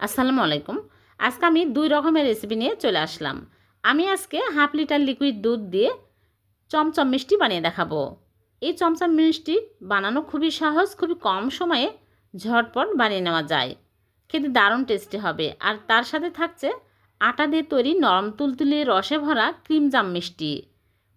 আসসালামু আলাইকুম। আজকে আমি দুই রকমের রেসিপি নিয়ে চলে আসলাম। আমি আজকে হাফ লিটার লিকুইড দুধ দিয়ে চমচম মিষ্টি বানিয়ে দেখাবো। এই চমচম মিষ্টি বানানো খুবই সহজ, খুবই কম সময়ে ঝটপট বানিয়ে নেওয়া যায়। খেতে দারুণ টেস্টি হবে। আর তার সাথে থাকছে আটা দিয়ে তৈরি নরম তুলতুলে রসে ভরা ক্রিম জাম মিষ্টি।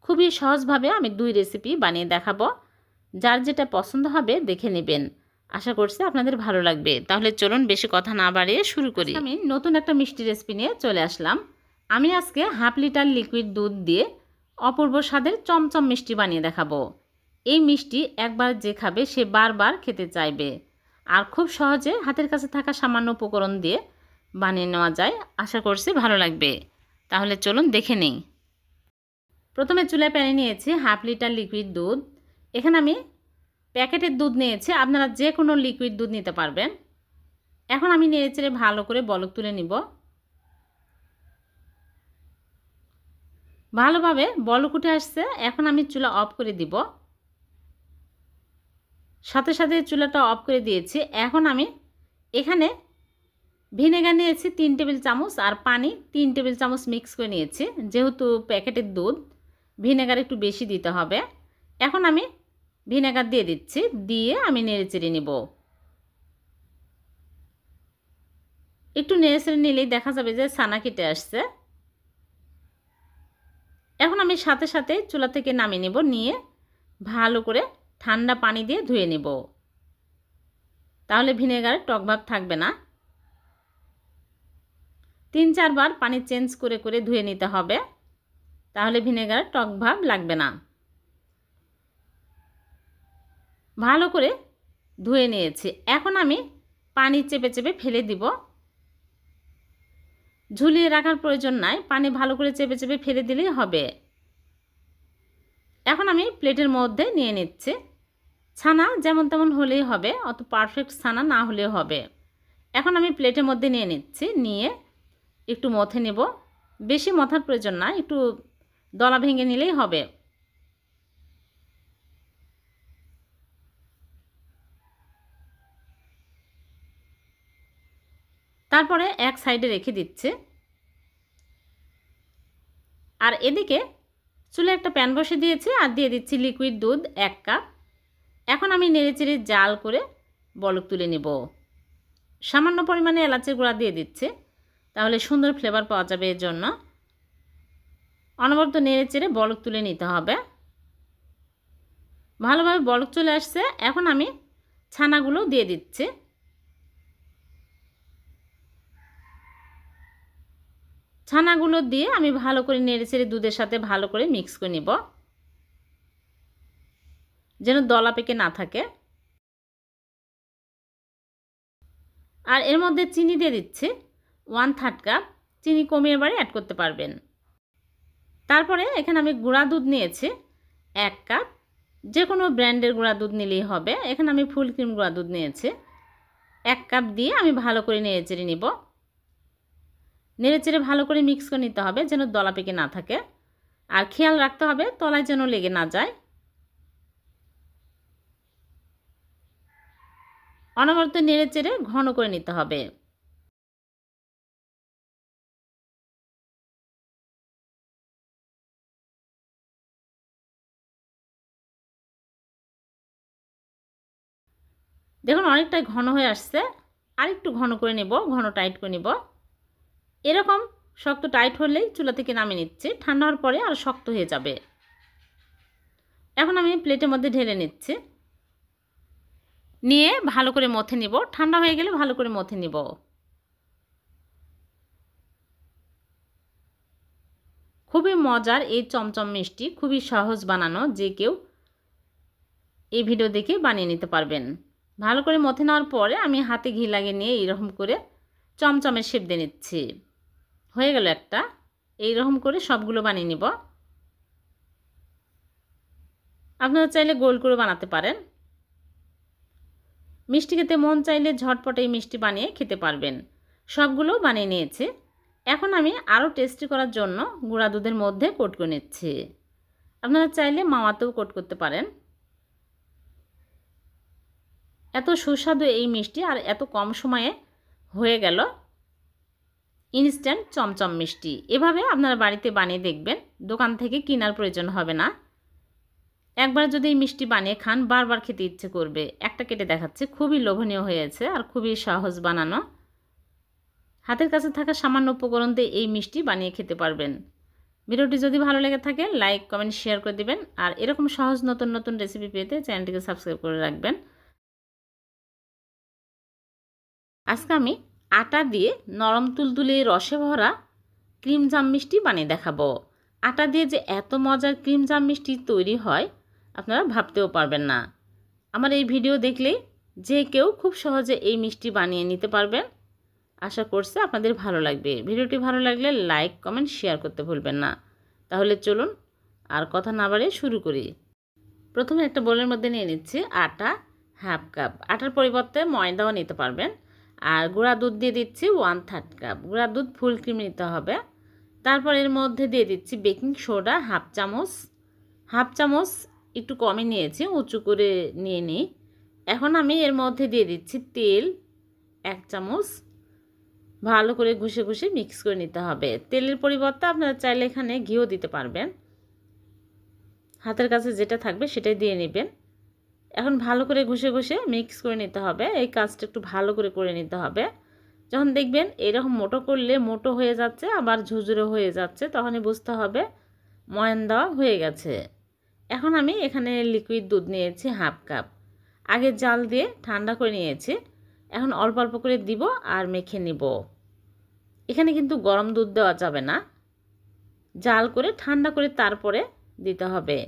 খুবই সহজভাবে আমি দুই রেসিপি বানিয়ে দেখাবো। যার যেটা পছন্দ হবে দেখে নেবেন। আশা করছি আপনাদের ভালো লাগবে। তাহলে চলুন বেশি কথা না বাড়িয়ে শুরু করি। আমি নতুন একটা মিষ্টি রেসিপি নিয়ে চলে আসলাম। আমি আজকে হাফ লিটার লিকুইড দুধ দিয়ে অপূর্ব স্বাদের চমচম মিষ্টি বানিয়ে দেখাবো। এই মিষ্টি একবার যে খাবে সে বারবার খেতে চাইবে। আর খুব সহজে হাতের কাছে থাকা সামান্য উপকরণ দিয়ে বানিয়ে নেওয়া যায়। আশা করছি ভালো লাগবে। তাহলে চলুন দেখে নেই। প্রথমে চুলায় প্যানে নিয়েছি হাফ লিটার লিকুইড দুধ। এখানে আমি প্যাকেটের দুধ নিয়েছি, আপনারা যে কোনো লিকুইড দুধ নিতে পারবেন। এখন আমি নেড়েচেড়ে ভালো করে বলক তুলে নিব। ভালোভাবে বলক উঠে আসছে। এখন আমি চুলা অফ করে দিব। সাথে সাথে চুলাটা অফ করে দিয়েছি। এখন আমি এখানে ভিনেগার নিয়েছি 3 টেবিল চামচ আর পানি 3 টেবিল চামচ মিক্স করে নিয়েছি। যেহেতু প্যাকেটের দুধ, ভিনেগার একটু বেশি দিতে হবে। এখন আমি ভিনেগার দিয়ে দিচ্ছি, দিয়ে আমি নেড়েচেড়ে নিব। একটু নেড়েচেড়ে নিলেই দেখা যাবে যে ছানা কেটে আসছে। এখন আমি সাথে সাথে চুলা থেকে নামিয়ে নেব, নিয়ে ভালো করে ঠান্ডা পানি দিয়ে ধুয়ে নেব। তাহলে ভিনেগারের টক ভাব থাকবে না। 3-4 বার পানি চেঞ্জ করে করে ধুয়ে নিতে হবে, তাহলে ভিনেগারের টক ভাব লাগবে না। ভালো করে ধুয়ে নিয়েছি। এখন আমি পানি চেপে চেপে ফেলে দিব। ঝুলিয়ে রাখার প্রয়োজন নাই, পানি ভালো করে চেপে চেপে ফেলে দিলেই হবে। এখন আমি প্লেটের মধ্যে নিয়ে নিচ্ছি। ছানা যেমন তেমন হলেই হবে, অত পারফেক্ট ছানা না হলেও হবে। এখন আমি প্লেটের মধ্যে নিয়ে নিচ্ছি, নিয়ে একটু মথে নেব। বেশি মথার প্রয়োজন না, একটু দলা ভেঙে নিলেই হবে। তারপরে এক সাইডে রেখে দিচ্ছি। আর এদিকে চুলে একটা প্যান বসে দিয়েছি আর দিয়ে দিচ্ছি লিকুইড দুধ 1 কাপ। এখন আমি নেড়েচেড়ে জাল করে বলক তুলে নেব। সামান্য পরিমাণে এলাচের গুঁড়া দিয়ে দিচ্ছি, তাহলে সুন্দর ফ্লেভার পাওয়া যাবে। এর জন্য অনবরত নেড়েচেড়ে বলক তুলে নিতে হবে। ভালোভাবে বলক চলে আসছে। এখন আমি ছানাগুলো দিয়ে দিচ্ছি। ছানাগুলো দিয়ে আমি ভালো করে নেড়েচেড়ে দুধের সাথে ভালো করে মিক্স করে নিব, যেন দলা পেকে না থাকে। আর এর মধ্যে চিনি দিয়ে দিচ্ছি 1/3 কাপ। চিনি কমিয়ে বাড়িয়ে অ্যাড করতে পারবেন। তারপরে এখানে আমি গুঁড়া দুধ নিয়েছি 1 কাপ। যে কোনো ব্র্যান্ডের গুঁড়া দুধ নিলেই হবে। এখানে আমি ফুল ক্রিম গুঁড়া দুধ নিয়েছি 1 কাপ, দিয়ে আমি ভালো করে নেড়েচেড়ে নিব। নেড়েচেড়ে ভালো করে মিক্স করে নিতে হবে, যেন দলা পেকে না থাকে। আর খেয়াল রাখতে হবে তলায় যেন লেগে না যায়। অনবরত নেড়েচেড়ে ঘন করে নিতে হবে। দেখুন অনেকটাই ঘন হয়ে আসছে। আর একটু ঘন করে নেব, ঘন টাইট করে নেব। এরকম শক্ত টাইট হলেই চুলা থেকে নামিয়ে নিচ্ছি। ঠান্ডা হওয়ার পরে আর শক্ত হয়ে যাবে। এখন আমি প্লেটের মধ্যে ঢেলে নিচ্ছি, নিয়ে ভালো করে মথে নিব। ঠান্ডা হয়ে গেলে ভালো করে মথে নিব। খুবই মজার এই চমচম মিষ্টি, খুবই সহজ বানানো। যে কেউ এই ভিডিও দেখে বানিয়ে নিতে পারবেন। ভালো করে মথে নেওয়ার পরে আমি হাতে ঘি লাগিয়ে নিয়ে এইরকম করে চমচমের শেপ দিয়ে নিচ্ছি। হয়ে গেল একটা। এইরকম করে সবগুলো বানিয়ে নিব। আপনারা চাইলে গোল করে বানাতে পারেন। মিষ্টি খেতে মন চাইলে ঝটপট এই মিষ্টি বানিয়ে খেতে পারবেন। সবগুলো বানিয়ে নিয়েছি। এখন আমি আরও টেস্টি করার জন্য গুঁড়া দুধের মধ্যে কোট করে নিচ্ছি। আপনারা চাইলে মাওয়াতেও কোট করতে পারেন। এত সুস্বাদু এই মিষ্টি আর এত কম সময়ে হয়ে গেল। ইনস্ট্যান্ট চমচম মিষ্টি। এভাবে আপনারা বাড়িতে বানিয়ে দেখবেন, দোকান থেকে কেনার প্রয়োজন হবে না। একবার যদি এই মিষ্টি বানিয়ে খান বারবার খেতে ইচ্ছে করবে। একটা কেটে দেখাচ্ছে, খুবই লোভনীয় হয়েছে আর খুবই সহজ বানানো। হাতের কাছে থাকা সামান্য উপকরণ দিয়ে এই মিষ্টি বানিয়ে খেতে পারবেন। ভিডিওটি যদি ভালো লেগে থাকে লাইক কমেন্ট শেয়ার করে দিবেন আর এরকম সহজ নতুন নতুন রেসিপি পেতে চ্যানেলটিকে সাবস্ক্রাইব করে রাখবেন। আজকে আমি আটা দিয়ে নরম তুলতুলে রসে ভরা ক্রিম জাম মিষ্টি বানিয়ে দেখাবো। আটা দিয়ে যে এত মজার ক্রিম জাম মিষ্টি তৈরি হয় আপনারা ভাবতেও পারবেন না। আমার এই ভিডিও দেখলে যে কেউ খুব সহজে এই মিষ্টি বানিয়ে নিতে পারবেন। আশা করছি আপনাদের ভালো লাগবে। ভিডিওটি ভালো লাগলে লাইক কমেন্ট শেয়ার করতে ভুলবেন না। তাহলে চলুন আর কথা না বাড়িয়ে শুরু করি। প্রথমে একটা বোলের মধ্যে নিয়ে নিচ্ছি আটা হাফ কাপ। আটার পরিবর্তে ময়দাও নিতে পারবেন। আর গুঁড়া দুধ দিয়ে দিচ্ছি 1/3 কাপ। গুঁড়া দুধ ফুল ক্রিম নিতে হবে। তারপর এর মধ্যে দিয়ে দিচ্ছি বেকিং সোডা হাফ চামচ একটু কমই নিয়েছি, উঁচু করে নিয়ে নিই। এখন আমি এর মধ্যে দিয়ে দিচ্ছি তেল 1 চামচ। ভালো করে ঘষে ঘষে মিক্স করে নিতে হবে। তেলের পরিবর্তে আপনারা চাইলে এখানে ঘিও দিতে পারবেন। হাতের কাছে যেটা থাকবে সেটাই দিয়ে নেবেন। এখন ভালো করে ঘষে ঘষে মিক্স করে নিতে হবে। এই কাজটা একটু ভালো করে নিতে হবে। যখন দেখবেন এরকম মোটো করলে মোটো হয়ে যাচ্ছে আবার ঝুরঝুরে হয়ে যাচ্ছে, তখনই বুঝতে হবে ময়ান দেওয়া হয়ে গেছে। এখন আমি এখানে লিকুইড দুধ নিয়েছি হাফ কাপ। আগে জাল দিয়ে ঠান্ডা করে নিয়েছি। এখন অল্প অল্প করে দিব আর মেখে নিব। এখানে কিন্তু গরম দুধ দেওয়া যাবে না, জাল করে ঠান্ডা করে তারপরে দিতে হবে।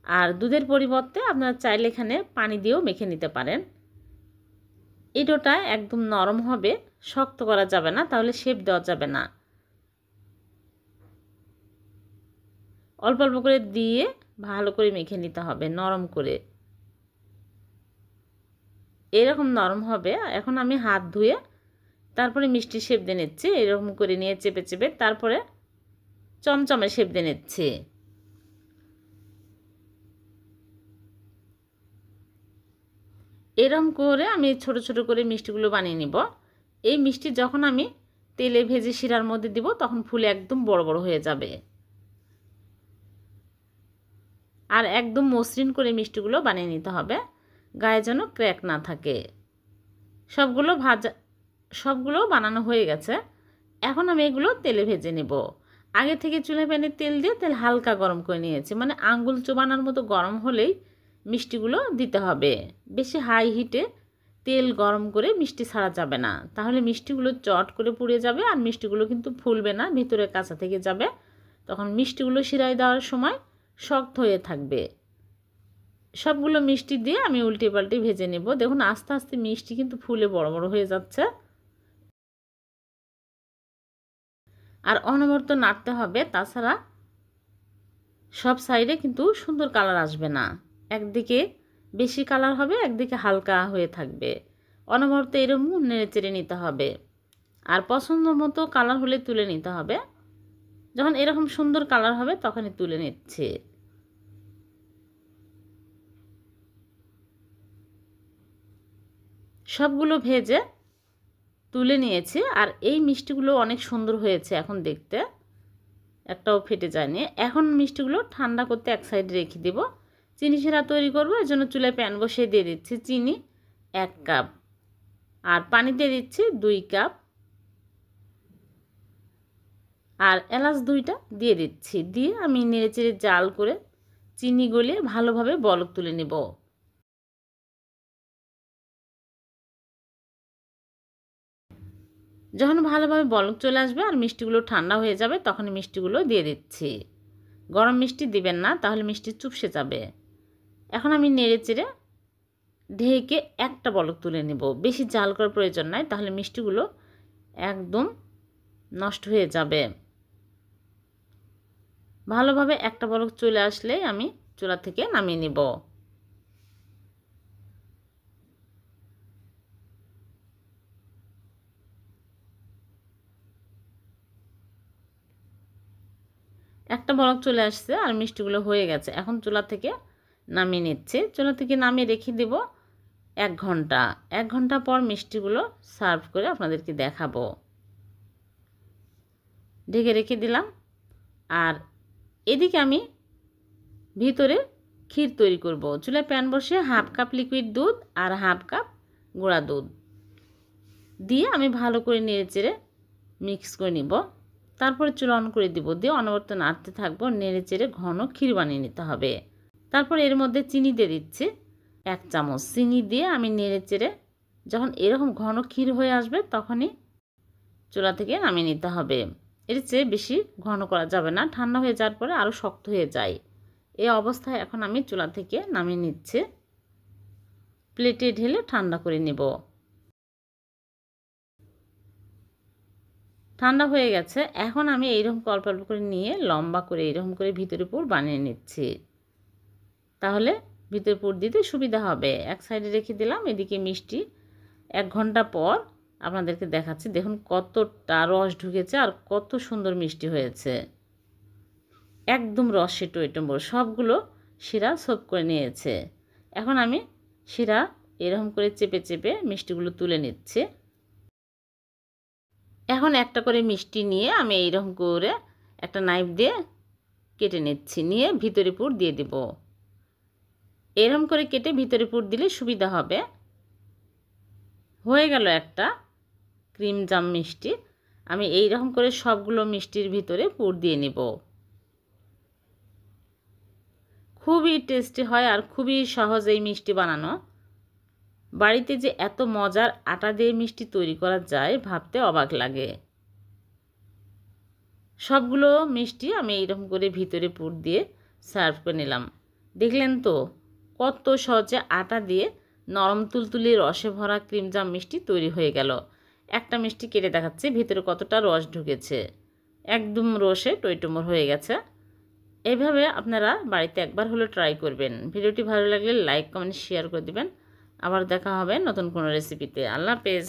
আর দুধের পরিবর্তে আপনারা চাইলে এখানে পানি দিয়েও মেখে নিতে পারেন। এই ডোটা একদম নরম হবে, শক্ত করা যাবে না, তাহলে শেপ দেওয়া যাবে না। অল্প অল্প করে দিয়ে ভালো করে মেখে নিতে হবে নরম করে। এরকম নরম হবে। এখন আমি হাত ধুয়ে তারপরে মিষ্টি শেপ দিয়ে নিচ্ছি। এরকম করে নিয়ে চেপে চেপে তারপরে চমচমে শেপ দিয়ে নিচ্ছি। এরকম করে আমি ছোট ছোট করে মিষ্টিগুলো বানিয়ে নিব। এই মিষ্টি যখন আমি তেলে ভেজে শিরার মধ্যে দিব তখন ফুলে একদম বড় বড় হয়ে যাবে। আর একদম মসৃণ করে মিষ্টিগুলো বানিয়ে নিতে হবে, গায়ে যেন ক্র্যাক না থাকে। সবগুলো বানানো হয়ে গেছে। এখন আমি এগুলো তেলে ভেজে নেব। আগে থেকে চুলা প্যানে তেল দিয়ে তেল হালকা গরম করে নিয়েছি, মানে আঙ্গুল চোবানোর মতো গরম হলেই মিষ্টিগুলো দিতে হবে। বেশি হাই হিটে তেল গরম করে মিষ্টি ছাড়া যাবে না, তাহলে মিষ্টিগুলো চট করে পুড়ে যাবে আর মিষ্টিগুলো কিন্তু ফুলবে না, ভিতরে কাঁচা থেকে যাবে। তখন মিষ্টিগুলো শিরায় দেওয়ার সময় শক্ত হয়ে থাকবে। সবগুলো মিষ্টি দিয়ে আমি উল্টে পাল্টে ভেজে নেব। দেখুন আস্তে আস্তে মিষ্টি কিন্তু ফুলে বড় বড় হয়ে যাচ্ছে। আর অনবরত নাড়তে হবে, তাছাড়া সব সাইডে কিন্তু সুন্দর কালার আসবে না। একদিকে বেশি কালার হবে, একদিকে হালকা হয়ে থাকবে। অনবরত এরকম নেড়ে চেড়ে নিতে হবে। আর পছন্দ মতো কালার হলে তুলে নিতে হবে। যখন এরকম সুন্দর কালার হবে তখনই তুলে নিচ্ছে। সবগুলো ভেজে তুলে নিয়েছি। আর এই মিষ্টিগুলো অনেক সুন্দর হয়েছে এখন দেখতে, একটাও ফেটে যায়নি। এখন মিষ্টিগুলো ঠান্ডা করতে এক সাইডে রেখে দেব। চিনি শিরা তৈরি করবো, এর জন্য চুলায় প্যান বসিয়ে দিয়ে দিচ্ছি চিনি 1 কাপ আর পানি দিয়ে দিচ্ছি 2 কাপ আর এলাচ 2টা দিয়ে দিচ্ছি। দিয়ে আমি নেড়েচেড়ে জাল করে চিনি গলিয়ে ভালোভাবে বলক তুলে নেব। যখন ভালোভাবে বলক চলে আসবে আর মিষ্টিগুলো ঠান্ডা হয়ে যাবে তখন মিষ্টিগুলো দিয়ে দিচ্ছি। গরম মিষ্টি দিবেন না, তাহলে মিষ্টি চুপসে যাবে। এখন আমি নেড়েচেড়ে ঢেকে একটা বলক তুলে নেব। বেশি জাল করার প্রয়োজন নাই, তাহলে মিষ্টিগুলো একদম নষ্ট হয়ে যাবে। ভালোভাবে একটা বলক চলে আসলে আমি চুলা থেকে নামিয়ে নেব। একটা বলক চলে আসছে আর মিষ্টিগুলো হয়ে গেছে। এখন চুলা থেকে নামিয়ে নিচ্ছে। চুলা থেকে নামিয়ে রেখে দেব 1 ঘন্টা। 1 ঘন্টা পর মিষ্টিগুলো সার্ভ করে আপনাদেরকে দেখাবো। ঢেকে রেখে দিলাম। আর এদিকে আমি ভিতরে ক্ষীর তৈরি করব। চুলায় প্যান বসিয়ে 1/2 কাপ লিকুইড দুধ আর 1/2 কাপ গুঁড়া দুধ দিয়ে আমি ভালো করে নেড়েচেড়ে মিক্স করে নিব। তারপরে চুলা অন করে দিব, দিয়ে অনবরত নাড়তে থাকবো। নেড়েচেড়ে ঘন ক্ষীর বানিয়ে নিতে হবে। তারপর এর মধ্যে চিনি দিয়ে দিচ্ছি 1 চামচ। চিনি দিয়ে আমি নেড়েচেড়ে যখন এরকম ঘন ক্ষীর হয়ে আসবে তখনই চুলা থেকে নামিয়ে নিতে হবে। এর চেয়ে বেশি ঘন করা যাবে না, ঠান্ডা হয়ে যাওয়ার পরে আরও শক্ত হয়ে যায়। এই অবস্থায় এখন আমি চুলা থেকে নামিয়ে নিচ্ছি। প্লেটে ঢেলে ঠান্ডা করে নেব। ঠান্ডা হয়ে গেছে। এখন আমি এইরকম অল্প অল্প করে নিয়ে লম্বা করে এরকম করে ভিতরে পুর বানিয়ে নিচ্ছি। তাহলে ভিতরে পুর দিতে সুবিধা হবে। এক সাইডে রেখে দিলাম। এদিকে মিষ্টি 1 ঘন্টা পর আপনাদেরকে দেখাচ্ছি। দেখুন কতটা রস ঢুকেছে আর কত সুন্দর মিষ্টি হয়েছে। একদম রসে টইটম্বর, সবগুলো শিরা সোপ করে নিয়েছে। এখন আমি শিরা এরকম করে চেপে চেপে মিষ্টিগুলো তুলে নিচ্ছি। এখন একটা করে মিষ্টি নিয়ে আমি এইরকম করে একটা নাইফ দিয়ে কেটে নিচ্ছি। নিয়ে ভিতরে পুর দিয়ে দেব। এরকম করে কেটে ভিতরে পুর দিলে সুবিধা হবে। হয়ে গেল একটা ক্রিম জাম মিষ্টি। আমি এইরকম করে সবগুলো মিষ্টির ভিতরে পুর দিয়ে নেব। খুবই টেস্টি হয় আর খুবই সহজ এই মিষ্টি বানানো। বাড়িতে যে এত মজার আটা দিয়ে মিষ্টি তৈরি করা যায় ভাবতে অবাক লাগে। সবগুলো মিষ্টি আমি এইরকম করে ভিতরে পুর দিয়ে সার্ভ করে নিলাম। দেখলেন তো কত সহজে আটা দিয়ে নরম তুলতুলে রসে ভরা ক্রিম জাম মিষ্টি তৈরি হয়ে গেল। একটা মিষ্টি কেটে দেখাচ্ছি ভিতরে কতটা রস ঢুকেছে। একদম রসে টইটুম্বর হয়ে গেছে। এইভাবে আপনারা বাড়িতে একবার হলো ট্রাই করবেন। ভিডিওটি ভালো লাগলে লাইক কমেন্ট শেয়ার করে দিবেন। আবার দেখা হবে নতুন কোনো রেসিপিতে। আল্লাহ হাফেজ।